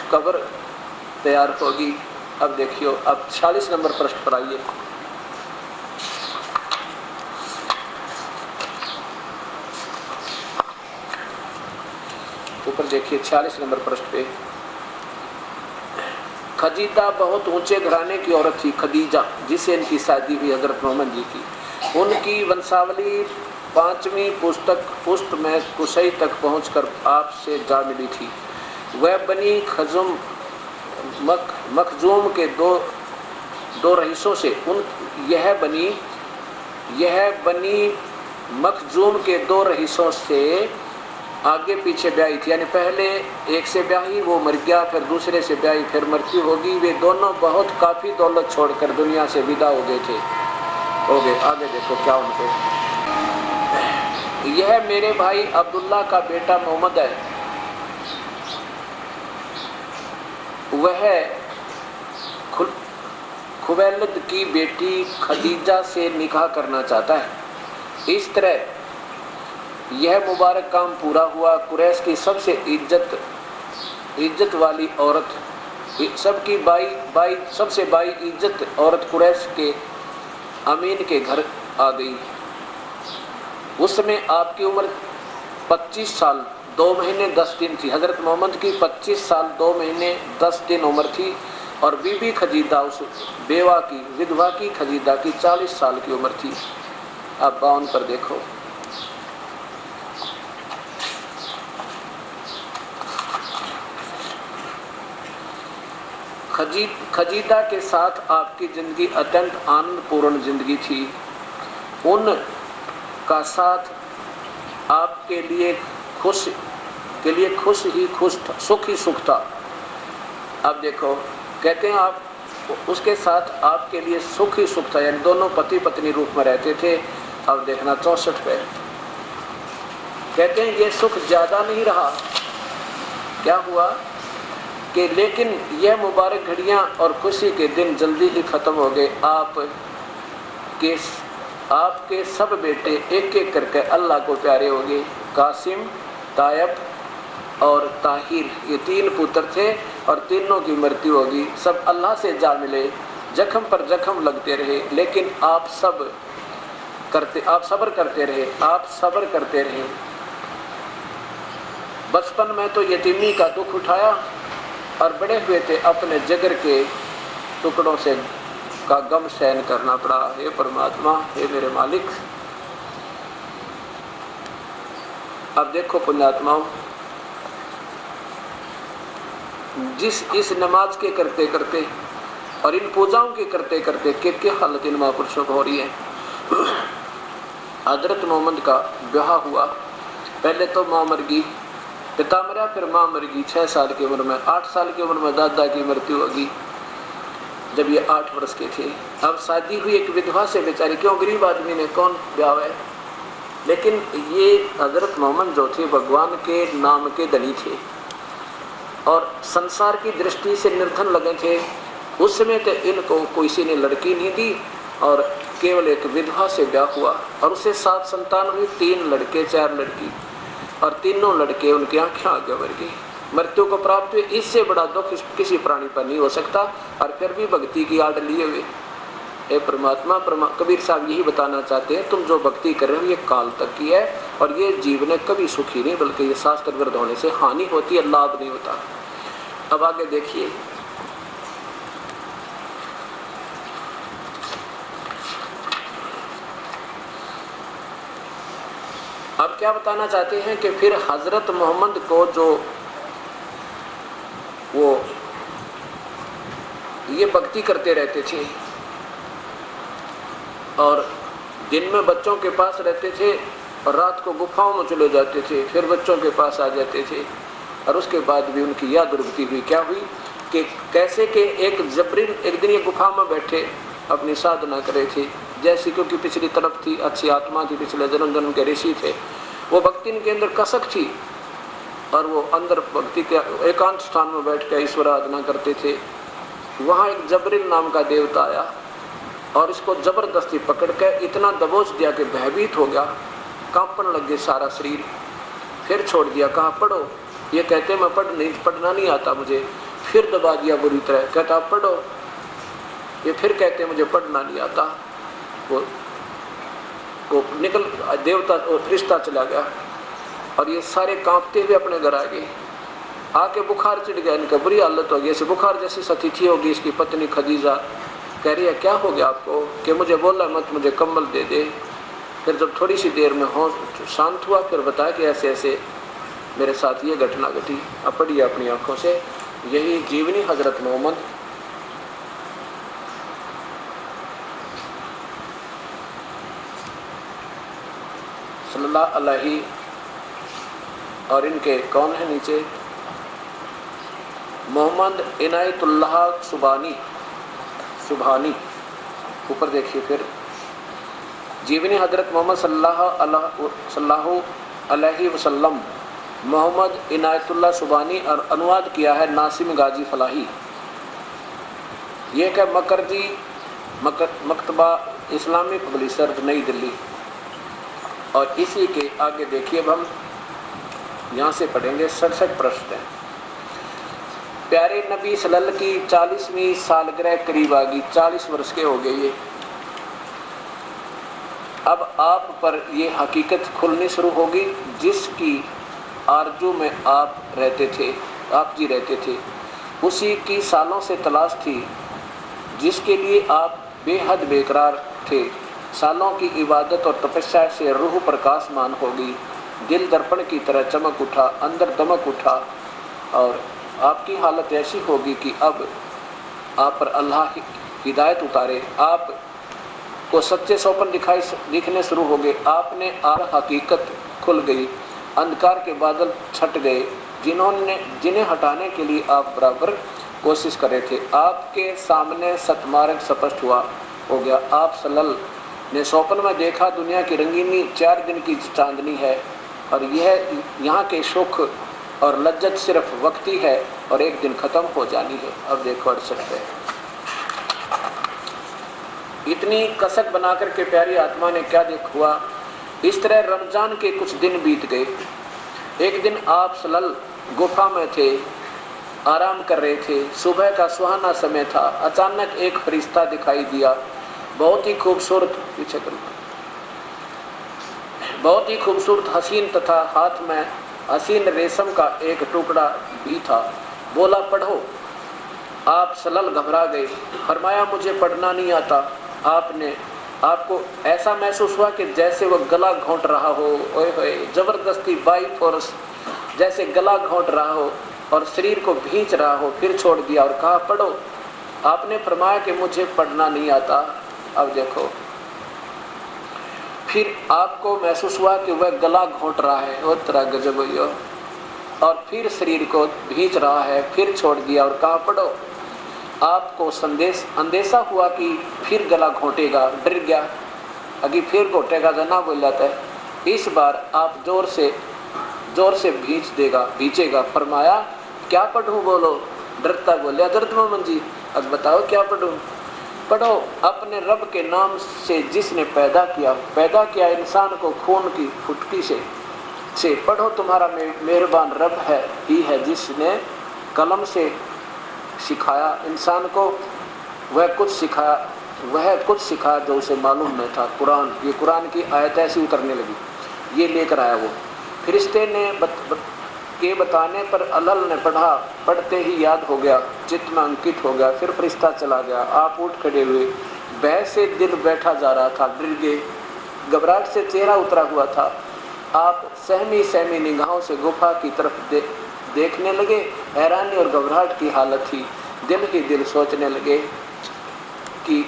कुछ कब्र तैयार होगी। अब देखियो, अब 46 नंबर पृष्ठ पर आइए। ऊपर देखिए 46 नंबर पृष्ठ पे, खदीजा बहुत ऊंचे घराने की औरत थी, खदीजा जिसे इनकी शादी हुई हजरत मोहम्मद जी की। उनकी वंशावली 5वीं पुश्त में कुशई तक पहुंचकर आपसे जा मिली थी। वह बनी मखजूम के दो रईसों से यह बनी मखजूम के 2 रईसों से आगे पीछे ब्याही थी, यानी पहले एक से ब्याही, वो मर गया, फिर दूसरे से ब्याही, फिर मृत्यु होगी। वे दोनों बहुत काफ़ी दौलत छोड़कर दुनिया से विदा हो गए। आगे देखो क्या उनके, यह मेरे भाई अब्दुल्ला का बेटा मोहम्मद है, वह खुवैलिद की बेटी खदीजा से निकाह करना चाहता है। इस तरह यह मुबारक काम पूरा हुआ। कुरैश की सबसे इज्जत वाली औरत, सबकी सबसे इज्जत औरत कुरैश के अमीन के घर आ गई। उस समय आपकी उम्र 25 साल 2 महीने 10 दिन थी। हजरत मोहम्मद की 25 साल 2 महीने 10 दिन उम्र थी, और बीबी खदीजा, उस विधवा की खदीजा की 40 साल की उम्र थी। अब 52 पर देखो, खदीजा के साथ आपकी जिंदगी अत्यंत आनंदपूर्ण जिंदगी थी। उनका साथ आपके लिए सुख ही सुख था। अब देखो, कहते हैं आप उसके साथ आपके लिए सुख ही सुख था, यानी दोनों पति पत्नी रूप में रहते थे। अब देखना 64 पे, कहते हैं ये सुख ज्यादा नहीं रहा। क्या हुआ कि लेकिन यह मुबारक घड़ियां और खुशी के दिन जल्दी ही खत्म हो गए। आपके सब बेटे एक एक करके अल्लाह को प्यारे हो गए। कासिम, तायब और ताहिर, ये 3 पुत्र थे, और तीनों की मृत्यु होगी। सब अल्लाह से जा मिले, जख्म पर जख्म लगते रहे, लेकिन आप सब्र करते रहे। बचपन में तो यतीमी का दुख उठाया, और बड़े हुए थे अपने जिगर के टुकड़ों से का गम सहन करना पड़ा। हे परमात्मा, हे मेरे मालिक। अब देखो पुण्यात्माओं, इस नमाज के करते करते और इन पूजाओं के करते करते क्या हालत इन महापुरुषों को हो रही है। हजरत मोहम्मद का ब्याह हुआ, पहले तो माँ मर गई, पिता मरा, फिर माँ मर गई 6 साल की उम्र में। 8 साल की उम्र में दादा की मृत्यु होगी, जब ये 8 वर्ष के थे। अब शादी हुई एक विधवा से, बेचारी, क्यों, गरीब आदमी ने कौन ब्याह है। लेकिन ये हजरत मोहम्मद जो थे भगवान के नाम के धनी थे, और संसार की दृष्टि से निर्धन लगे थे। उस समय तो इनको किसी ने लड़की नहीं दी, और केवल एक विधवा से ब्याह हुआ, और उससे 7 संतान हुई, 3 लड़के 4 लड़की, और तीनों लड़के उनकी आंखें आगे मर गई, मृत्यु को प्राप्त हुए। इससे बड़ा दुख किसी प्राणी पर नहीं हो सकता। और फिर भी भक्ति की आड़ लिए हुए। हे परमात्मा, कबीर साहब यही बताना चाहते हैं, तुम जो भक्ति कर रहे हो ये काल तक की है, और ये जीवन कभी सुखी नहीं, बल्कि ये शास्त्र विरुद्ध होने से हानि होती है, लाभ नहीं होता। अब आगे देखिए, अब क्या बताना चाहते हैं कि फिर हजरत मोहम्मद को जो वो ये भक्ति करते रहते थे, और दिन में बच्चों के पास रहते थे, और रात को गुफाओं में चले जाते थे, फिर बच्चों के पास आ जाते थे। और उसके बाद भी उनकी यह दुर्गति हुई। क्या हुई कि कैसे कि एक दिन ये गुफा में बैठे अपनी साधना कर रहे थे, जैसी क्योंकि पिछली तरफ थी, अच्छी आत्मा थी, पिछले जन्म के ऋषि थे, वो भक्ति इनके अंदर कसक थी, और वो अंदर भक्ति के एकांत स्थान में बैठ कर ईश्वर आराधना करते थे। वहाँ एक जबरील नाम का देवता आया, और इसको जबरदस्ती पकड़ कर इतना दबोच दिया कि भयभीत हो गया, कांपने लग गया सारा शरीर। फिर छोड़ दिया, कहा पढ़ो। ये कहते मैं पढ़ना नहीं आता मुझे। फिर दबा दिया बुरी तरह। कहता आप पढ़ो। ये फिर कहते मुझे पढ़ना नहीं आता। वो निकल देवता और फरिश्ता चला गया और ये सारे कांपते हुए अपने घर आ गए। आके बुखार चिढ़ गया, इनका बुरी हालत हो गई। ऐसे बुखार जैसी सतिथि होगी। इसकी पत्नी खदीजा कह रही है क्या हो गया आपको? कि मुझे बोला मत, मुझे कम्बल दे दे। फिर जब थोड़ी सी देर में हो शांत हुआ, फिर बताया कि ऐसे ऐसे मेरे साथ ये घटना घटी। अब पढ़िए अपनी आंखों से, यही जीवनी हजरत मोहम्मद सल्लल्लाहु अलैहि। और इनके कौन है नीचे? मोहम्मद इनायतुल्लाह सुबहानी। ऊपर देखिए फिर, जीवनी हजरत मोहम्मद सल्लल्लाहु अलैहि वसल्लम, मोहम्मद इनायतुल्लाह सुबहानी। और अनुवाद किया है नासिम गाजी फलाही। ये क्या मकरजी मकतबा इस्लामी पब्लिशर नई दिल्ली। और इसी के आगे देखिए, अब हम यहाँ से पढ़ेंगे। 67 प्रश्न है। प्यारे नबी सल्लल्लाहु की 40वीं सालगिरह करीब आ गई। 40 वर्ष के हो गए ये। अब आप पर ये हकीकत खुलनी शुरू होगी जिसकी आरजू में आप जी रहते थे। उसी की सालों से तलाश थी जिसके लिए आप बेहद बेकरार थे। सालों की इबादत और तपस्या से रूह प्रकाशमान होगी, दिल दर्पण की तरह चमक उठा, अंदर दमक उठा और आपकी हालत ऐसी होगी कि अब आप पर अल्लाह हिदायत उतारे। आप को सच्चे सौपन दिखने शुरू हो गए। आपने हकीकत खुल गई, अंधकार के बादल छट गए जिन्हें हटाने के लिए आप बराबर कोशिश कर रहे थे। आपके सामने सतमार्ग स्पष्ट हो गया। आप सल्लल्लाहु ने सौपन में देखा दुनिया की रंगीनी 4 दिन की चांदनी है और यह यहाँ के सुख और लज्जत सिर्फ वक्ती है और एक दिन ख़त्म हो जानी है। अब देखो 68 है। इतनी कसक बना कर के प्यारी आत्मा ने क्या हुआ। इस तरह रमज़ान के कुछ दिन बीत गए। एक दिन आप सल्लल्लाहु गुफा में थे, आराम कर रहे थे। सुबह का सुहाना समय था। अचानक एक फरिश्ता दिखाई दिया, बहुत ही खूबसूरत, पीछे करो, बहुत ही खूबसूरत, हसीन तथा हाथ में हसीन रेशम का एक टुकड़ा भी था। बोला पढ़ो। आप सल्लल्लाहु घबरा गए। फरमाया मुझे पढ़ना नहीं आता। आपको ऐसा महसूस हुआ कि जैसे वह गला घोंट रहा हो। ओए होए, जबरदस्ती बाई फोर्स जैसे गला घोंट रहा हो और शरीर को भींच रहा हो। फिर छोड़ दिया और कहा पढ़ो। आपने फरमाया कि मुझे पढ़ना नहीं आता। अब देखो, फिर आपको महसूस हुआ कि वह गला घोंट रहा है, और तरह गजब हुई हो, और फिर शरीर को भींच रहा है। फिर छोड़ दिया और कहा पढ़ो। आपको अंदेशा हुआ कि फिर गला घोंटेगा। डर गया, अभी फिर घोटेगा तो ना बोल जाता है। इस बार आप जोर से भींचेगा। फरमाया क्या पढ़ूं? बोलो। डरता बोलिया हज़रत मोहम्मद जी अब बताओ क्या पढ़ूं? पढ़ो। अपने रब के नाम से जिसने पैदा किया इंसान को खून की फुटकी से पढ़ो। तुम्हारा मेहरबान रब ही है जिसने कलम से सिखाया इंसान को। वह कुछ सिखाया जो उसे मालूम नहीं था। कुरान, ये कुरान की आयत ऐसी उतरने लगी। ये लेकर आया वो फरिश्ते ने के बताने पर अल्लाह ने पढ़ा। पढ़ते ही याद हो गया, चित्त में अंकित हो गया। फिर फरिश्ता चला गया। आप उठ खड़े हुए। भय से दिल बैठा जा रहा था। डर गए, घबराहट से चेहरा उतरा हुआ था। आप सहमी निगाहों से गुफा की तरफ देखने लगे। हैरानी और घबराहट की हालत थी। दिल ही दिल सोचने लगे कि